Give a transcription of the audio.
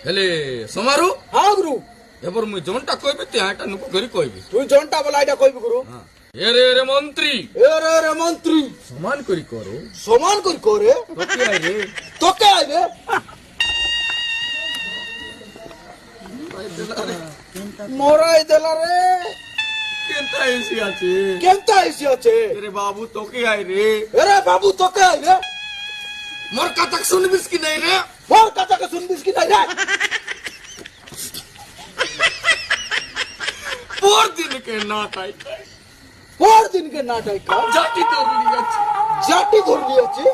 হেলে সমারু হ্যাঁ গুরু এবার মুই জনটা কইবি তুই আটা নুকু ধরি কইবি তুই জনটা বলা এটা কইবি গুরু এরে রে মন্ত্রী এ মন্ত্রী সমান করি করো সমান করি করে তোকে আই রে তোকে আইবে মরাই দেলা রে কেনতা এসি আছে কেনতা এসে আছে এরে বাবু তোকে আই রে এরে বাবু তোকে আইবে মোর কথা শুনবিস কি নাই রে মোর কথাকে শুনবিস কি নাই রে পর দিন কে না তাই পর দিনকে নাটাই কা জাতি তো লিয়াছি জাতি ধরলি আছে